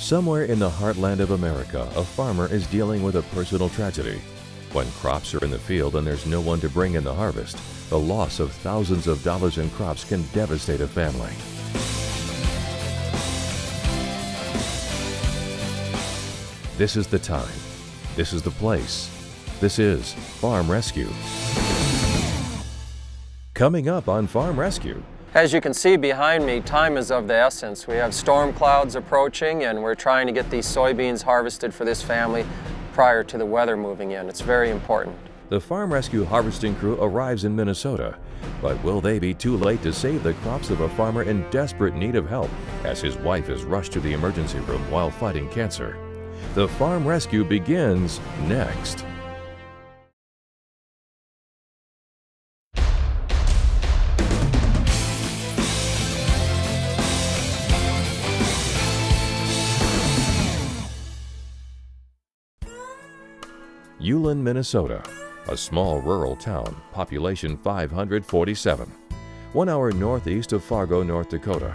Somewhere in the heartland of America, a farmer is dealing with a personal tragedy. When crops are in the field and there's no one to bring in the harvest, the loss of thousands of dollars in crops can devastate a family. This is the time. This is the place. This is Farm Rescue. Coming up on Farm Rescue. As you can see behind me, time is of the essence. We have storm clouds approaching and we're trying to get these soybeans harvested for this family prior to the weather moving in. It's very important. The Farm Rescue harvesting crew arrives in Minnesota, but will they be too late to save the crops of a farmer in desperate need of help as his wife is rushed to the emergency room while fighting cancer? The Farm Rescue begins next. Ulen, Minnesota, a small rural town, population 547, 1 hour northeast of Fargo, North Dakota.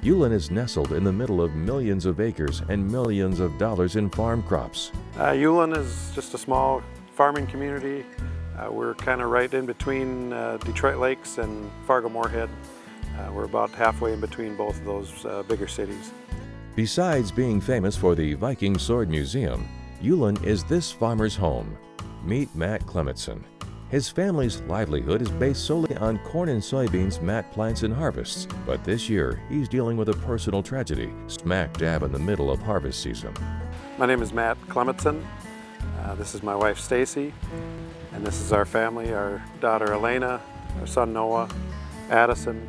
Ulen is nestled in the middle of millions of acres and millions of dollars in farm crops. Ulen is just a small farming community. We're kind of right in between Detroit Lakes and Fargo-Moorhead. We're about halfway in between both of those bigger cities. Besides being famous for the Viking Sword Museum, Ulen is this farmer's home. Meet Matt Clementson. His family's livelihood is based solely on corn and soybeans Matt plants and harvests, but this year he's dealing with a personal tragedy smack dab in the middle of harvest season. My name is Matt Clementson. This is my wife Stacy, and this is our family, our daughter Elena, our son Noah, Addison,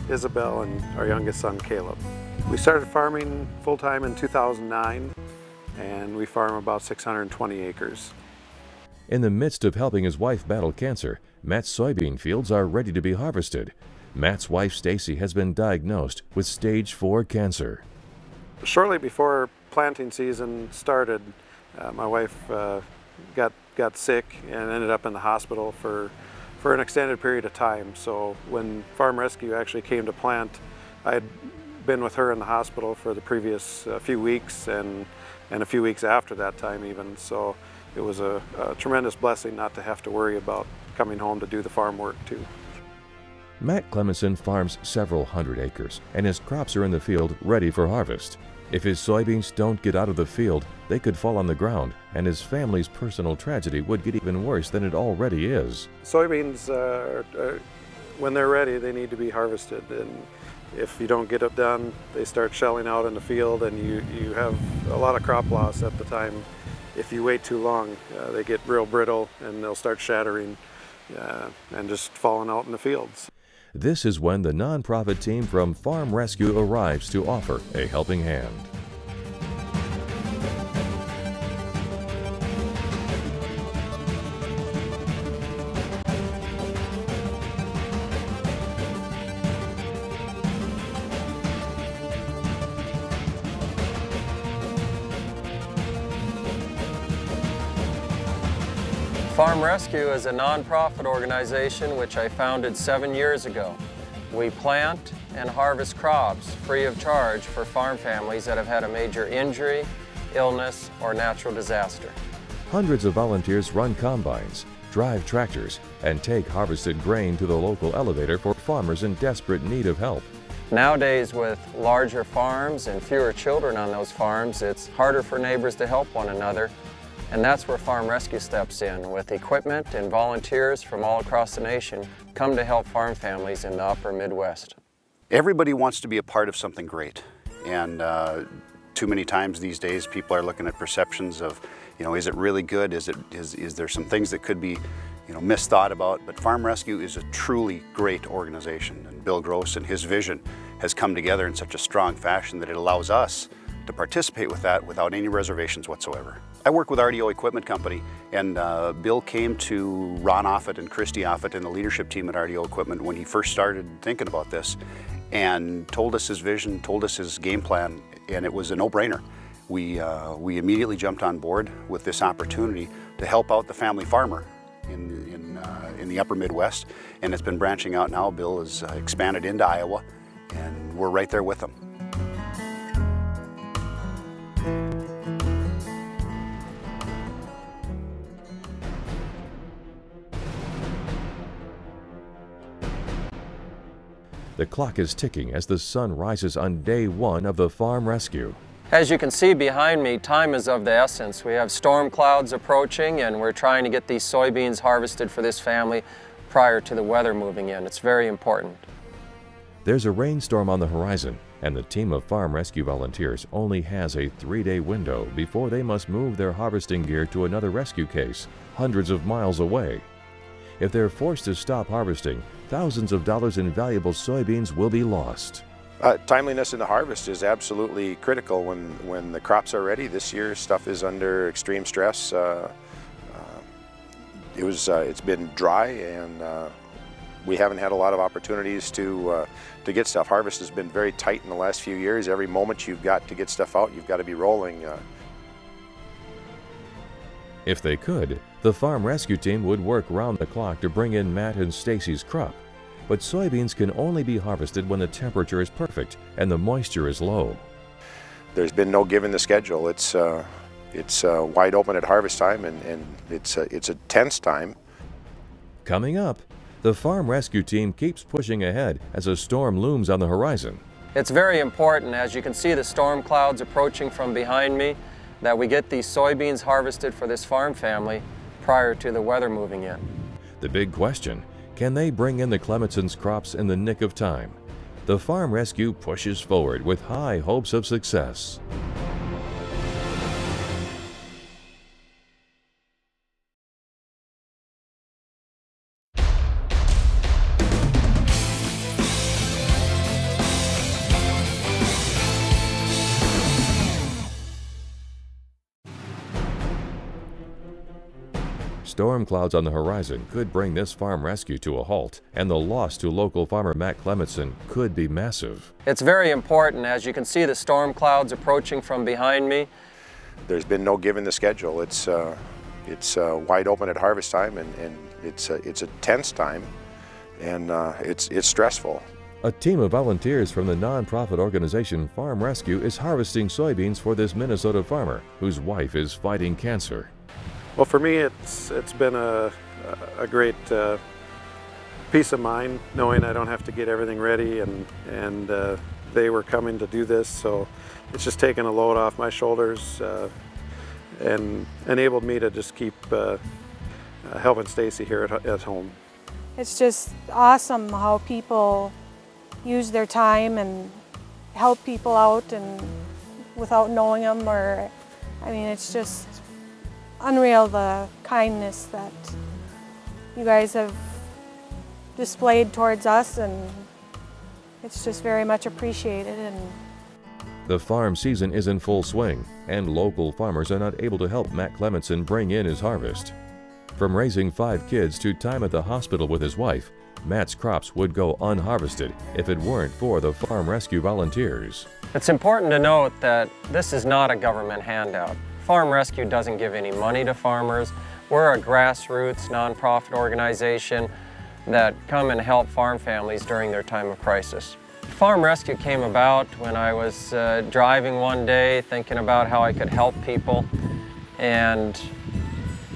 Isabel, and our youngest son Caleb. We started farming full-time in 2009. And we farm about 620 acres. In the midst of helping his wife battle cancer, Matt's soybean fields are ready to be harvested. Matt's wife Stacy has been diagnosed with stage 4 cancer. Shortly before planting season started, my wife got sick and ended up in the hospital for an extended period of time. So when Farm Rescue actually came to plant, I had been with her in the hospital for the previous few weeks and a few weeks after that time even. So it was a tremendous blessing not to have to worry about coming home to do the farm work too. Matt Clementson farms several hundred acres and his crops are in the field ready for harvest. If his soybeans don't get out of the field, they could fall on the ground and his family's personal tragedy would get even worse than it already is. Soybeans, when they're ready, they need to be harvested. And if you don't get it done, they start shelling out in the field and you have a lot of crop loss at the time. If you wait too long, they get real brittle and they'll start shattering and just falling out in the fields. This is when the nonprofit team from Farm Rescue arrives to offer a helping hand. Farm Rescue is a nonprofit organization which I founded 7 years ago. We plant and harvest crops free of charge for farm families that have had a major injury, illness, or natural disaster. Hundreds of volunteers run combines, drive tractors, and take harvested grain to the local elevator for farmers in desperate need of help. Nowadays, with larger farms and fewer children on those farms, it's harder for neighbors to help one another. And that's where Farm Rescue steps in, with equipment and volunteers from all across the nation come to help farm families in the upper Midwest. Everybody wants to be a part of something great, and too many times these days people are looking at perceptions of, is it really good? Is there some things that could be, misthought about? But Farm Rescue is a truly great organization, and Bill Gross and his vision has come together in such a strong fashion that it allows us to participate with that without any reservations whatsoever. I work with RDO Equipment Company, and Bill came to Ron Offit and Christy Offit and the leadership team at RDO Equipment when he first started thinking about this, and told us his vision, told us his game plan, and it was a no-brainer. We immediately jumped on board with this opportunity to help out the family farmer in the upper Midwest, and it's been branching out now. Bill has expanded into Iowa, and we're right there with them. The clock is ticking as the sun rises on day one of the farm rescue. As you can see behind me, time is of the essence. We have storm clouds approaching and we're trying to get these soybeans harvested for this family prior to the weather moving in. It's very important. There's a rainstorm on the horizon, and the team of farm rescue volunteers only has a 3-day window before they must move their harvesting gear to another rescue case hundreds of miles away. If they're forced to stop harvesting, thousands of dollars in valuable soybeans will be lost. Timeliness in the harvest is absolutely critical when the crops are ready. This year stuff is under extreme stress. It's been dry, and we haven't had a lot of opportunities to get stuff. Harvest has been very tight in the last few years. Every moment you've got to get stuff out, you've got to be rolling. If they could, the farm rescue team would work round the clock to bring in Matt and Stacy's crop. But soybeans can only be harvested when the temperature is perfect and the moisture is low. There's been no give in the schedule. It's wide open at harvest time, and it's a tense time. Coming up, the farm rescue team keeps pushing ahead as a storm looms on the horizon. It's very important, as you can see the storm clouds approaching from behind me, that we get these soybeans harvested for this farm family prior to the weather moving in. The big question, can they bring in the Clemetsons' crops in the nick of time? The farm rescue pushes forward with high hopes of success. Storm clouds on the horizon could bring this farm rescue to a halt, and the loss to local farmer Matt Clemetson could be massive. It's very important, as you can see the storm clouds approaching from behind me. There's been no give in the schedule. It's wide open at harvest time, and it's a tense time, and it's stressful. A team of volunteers from the nonprofit organization Farm Rescue is harvesting soybeans for this Minnesota farmer whose wife is fighting cancer. Well, for me, it's been a great peace of mind knowing I don't have to get everything ready, and they were coming to do this, so it's just taken a load off my shoulders and enabled me to just keep helping Stacy here at home. It's just awesome how people use their time and help people out and without knowing them, or I mean, it's just unreal the kindness that you guys have displayed towards us, and it's just very much appreciated. And the farm season is in full swing, and local farmers are not able to help Matt Clemetson bring in his harvest. From raising 5 kids to time at the hospital with his wife, Matt's crops would go unharvested if it weren't for the farm rescue volunteers. It's important to note that this is not a government handout. Farm Rescue doesn't give any money to farmers. We're a grassroots nonprofit organization that come and help farm families during their time of crisis. Farm Rescue came about when I was driving one day thinking about how I could help people, and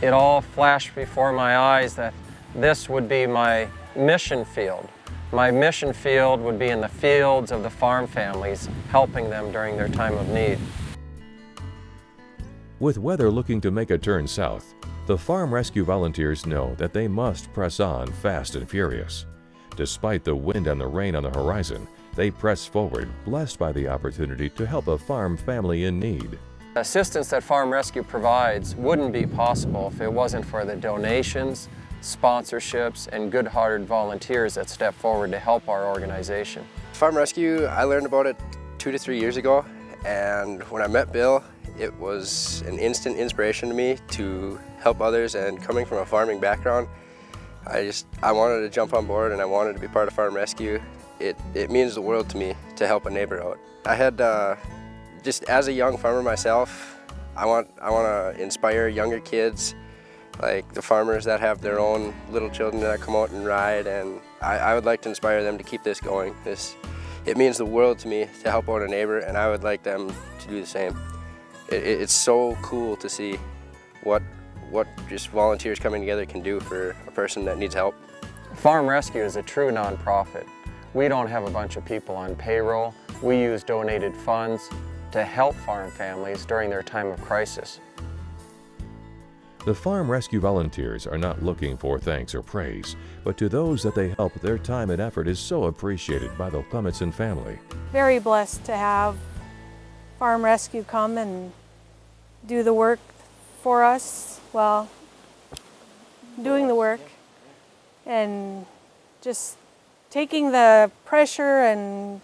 it all flashed before my eyes that this would be my mission field. My mission field would be in the fields of the farm families, helping them during their time of need. With weather looking to make a turn south, the farm rescue volunteers know that they must press on fast and furious. Despite the wind and the rain on the horizon, they press forward, blessed by the opportunity to help a farm family in need. Assistance that Farm Rescue provides wouldn't be possible if it wasn't for the donations, sponsorships, and good-hearted volunteers that step forward to help our organization. Farm Rescue, I learned about it 2 to 3 years ago, and when I met Bill, it was an instant inspiration to me to help others, and coming from a farming background, I wanted to jump on board and I wanted to be part of Farm Rescue. It means the world to me to help a neighbor out. I had, just as a young farmer myself, I want to inspire younger kids, like the farmers that have their own little children that come out and ride, and I would like to inspire them to keep this going. It means the world to me to help out a neighbor, and I would like them to do the same. It's so cool to see what just volunteers coming together can do for a person that needs help. Farm Rescue is a true nonprofit. We don't have a bunch of people on payroll. We use donated funds to help farm families during their time of crisis. The farm rescue volunteers are not looking for thanks or praise, but to those that they help, their time and effort is so appreciated by the Clementson family. Very blessed to have Farm Rescue come and do the work for us, well, doing the work and just taking the pressure and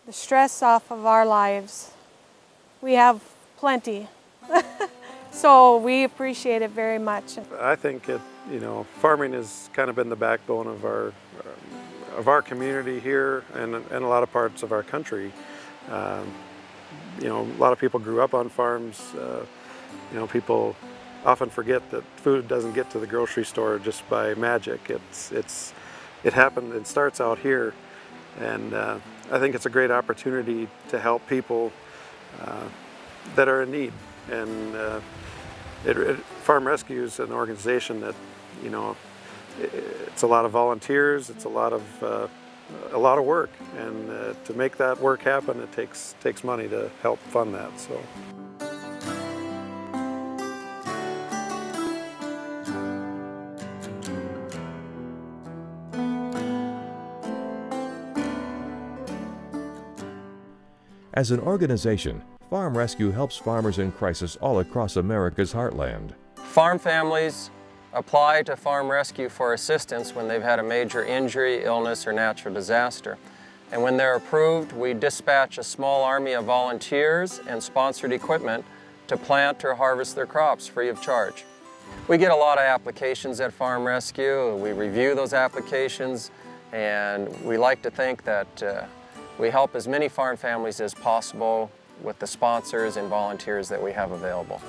the stress off of our lives. We have plenty. So we appreciate it very much. I think farming has kind of been the backbone of our community here and a lot of parts of our country. A lot of people grew up on farms. People often forget that food doesn't get to the grocery store just by magic. It happened. It starts out here, and I think it's a great opportunity to help people that are in need. And Farm Rescue is an organization that, it's a lot of volunteers. It's a lot of work, and to make that work happen, it takes money to help fund that. So. As an organization, Farm Rescue helps farmers in crisis all across America's heartland. Farm families apply to Farm Rescue for assistance when they've had a major injury, illness, or natural disaster. And when they're approved, we dispatch a small army of volunteers and sponsored equipment to plant or harvest their crops free of charge. We get a lot of applications at Farm Rescue. We review those applications, and we like to think that we help as many farm families as possible with the sponsors and volunteers that we have available.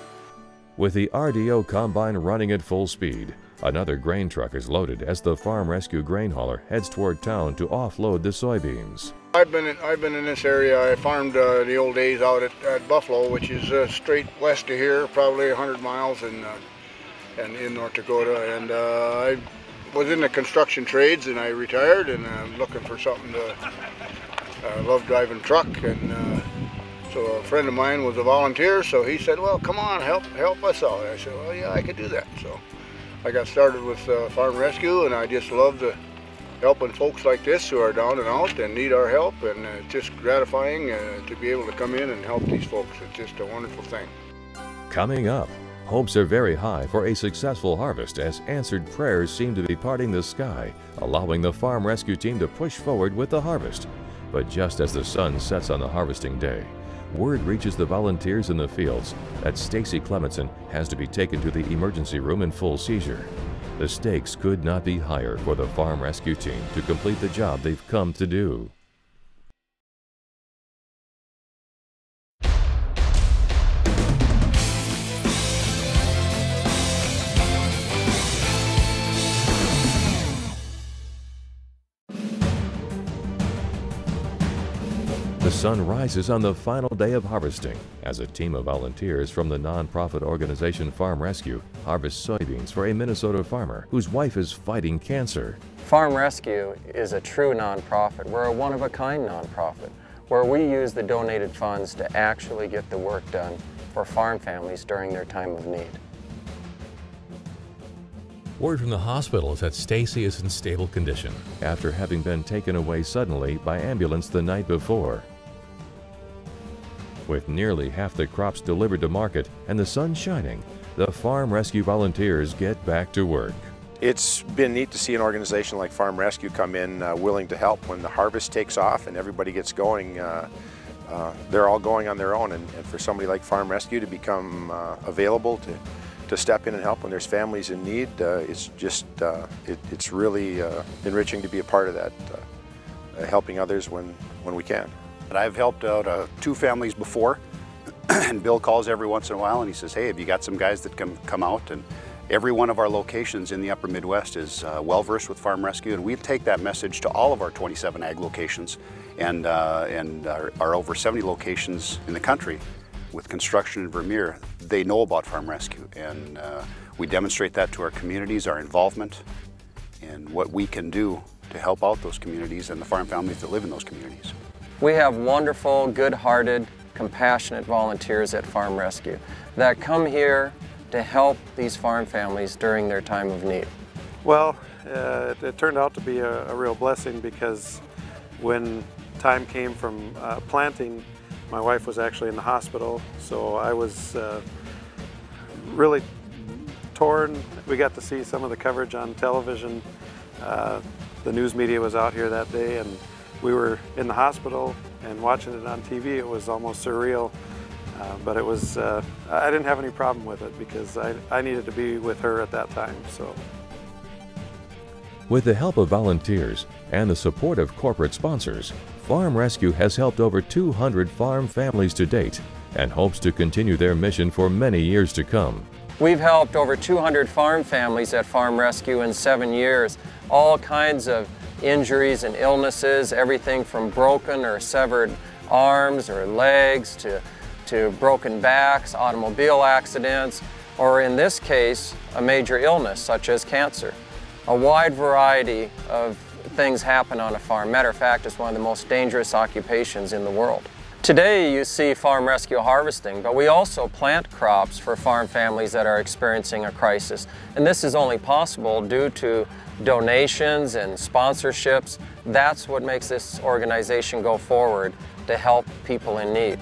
With the RDO combine running at full speed, another grain truck is loaded as the Farm Rescue grain hauler heads toward town to offload the soybeans. I've been in this area. I farmed the old days out at Buffalo, which is straight west of here, probably 100 miles and in North Dakota. And I was in the construction trades, and I retired, and I'm looking for something to. I love driving truck, and so a friend of mine was a volunteer, so he said, well, come on, help us out. I said, well, yeah, I could do that. So I got started with Farm Rescue, and I just love helping folks like this who are down and out and need our help, and it's just gratifying to be able to come in and help these folks. It's just a wonderful thing. Coming up, hopes are very high for a successful harvest as answered prayers seem to be parting the sky, allowing the Farm Rescue team to push forward with the harvest. But just as the sun sets on the harvesting day, word reaches the volunteers in the fields that Stacy Clementson has to be taken to the emergency room in full seizure. The stakes could not be higher for the Farm Rescue team to complete the job they've come to do. The sun rises on the final day of harvesting as a team of volunteers from the nonprofit organization Farm Rescue harvests soybeans for a Minnesota farmer whose wife is fighting cancer. Farm Rescue is a true nonprofit. We're a one-of-a-kind nonprofit where we use the donated funds to actually get the work done for farm families during their time of need. Word from the hospital is that Stacy is in stable condition after having been taken away suddenly by ambulance the night before. With nearly half the crops delivered to market and the sun shining, the Farm Rescue volunteers get back to work. It's been neat to see an organization like Farm Rescue come in willing to help when the harvest takes off and everybody gets going. They're all going on their own, and for somebody like Farm Rescue to become available to step in and help when there's families in need, it's just it's really enriching to be a part of that, helping others when we can. I've helped out 2 families before, and Bill calls every once in a while and he says, hey, have you got some guys that can come out? And every one of our locations in the upper Midwest is well-versed with Farm Rescue, and we take that message to all of our 27 ag locations and our over 70 locations in the country with construction in Vermeer. They know about Farm Rescue, and we demonstrate that to our communities, our involvement, and what we can do help out those communities and the farm families that live in those communities. We have wonderful, good-hearted, compassionate volunteers at Farm Rescue that come here to help these farm families during their time of need. Well, it turned out to be a real blessing, because when time came from planting, my wife was actually in the hospital, so I was really torn. We got to see some of the coverage on television. The news media was out here that day, and we were in the hospital and watching it on TV. It was almost surreal, but it was, I didn't have any problem with it, because I needed to be with her at that time. So, with the help of volunteers and the support of corporate sponsors, Farm Rescue has helped over 200 farm families to date and hopes to continue their mission for many years to come. We've helped over 200 farm families at Farm Rescue in 7 years. All kinds of injuries and illnesses, everything from broken or severed arms or legs to broken backs, automobile accidents, or in this case, a major illness such as cancer. A wide variety of things happen on a farm. Matter of fact, it's one of the most dangerous occupations in the world. Today you see farm rescue harvesting, but we also plant crops for farm families that are experiencing a crisis. And this is only possible due to donations and sponsorships. That's what makes this organization go forward, to help people in need.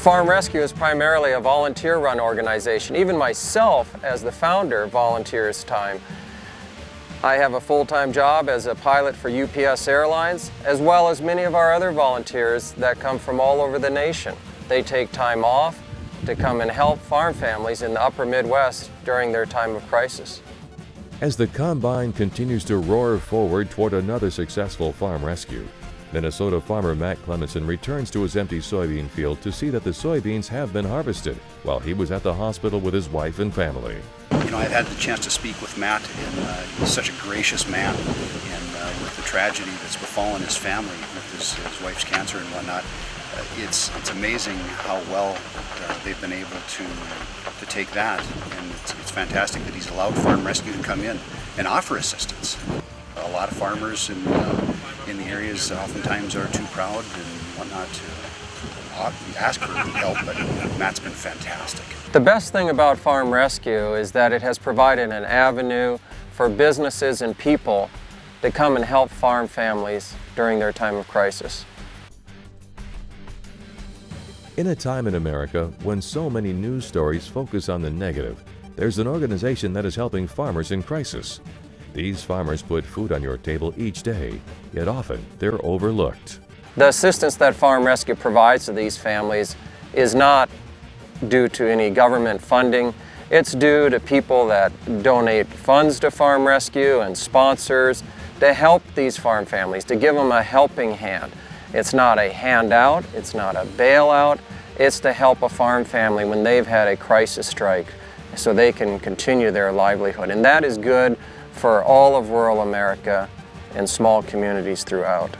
Farm Rescue is primarily a volunteer-run organization. Even myself, as the founder, volunteers time. I have a full-time job as a pilot for UPS Airlines, as well as many of our other volunteers that come from all over the nation. They take time off to come and help farm families in the upper Midwest during their time of crisis. As the combine continues to roar forward toward another successful farm rescue, Minnesota farmer Matt Clementson returns to his empty soybean field to see that the soybeans have been harvested while he was at the hospital with his wife and family. You know, I've had the chance to speak with Matt, and he's such a gracious man, and with the tragedy that's befallen his family with his wife's cancer and whatnot, it's amazing how well they've been able to take that, and it's fantastic that he's allowed Farm Rescue to come in and offer assistance. A lot of farmers in the areas oftentimes are too proud and whatnot to ask for help, but Matt's been fantastic. The best thing about Farm Rescue is that it has provided an avenue for businesses and people to come and help farm families during their time of crisis. In a time in America when so many news stories focus on the negative, there's an organization that is helping farmers in crisis. These farmers put food on your table each day, yet often they're overlooked. The assistance that Farm Rescue provides to these families is not due to any government funding. It's due to people that donate funds to Farm Rescue and sponsors to help these farm families, to give them a helping hand. It's not a handout, it's not a bailout, it's to help a farm family when they've had a crisis strike so they can continue their livelihood. And that is good for all of rural America and small communities throughout.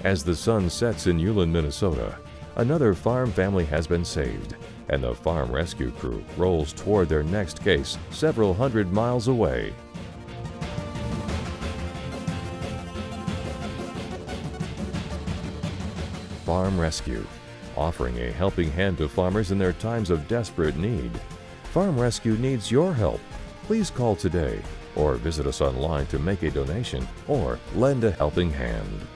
As the sun sets in Ulen, Minnesota, another farm family has been saved, and the farm rescue crew rolls toward their next case several hundred miles away. Farm Rescue, offering a helping hand to farmers in their times of desperate need. Farm Rescue needs your help. Please call today or visit us online to make a donation or lend a helping hand.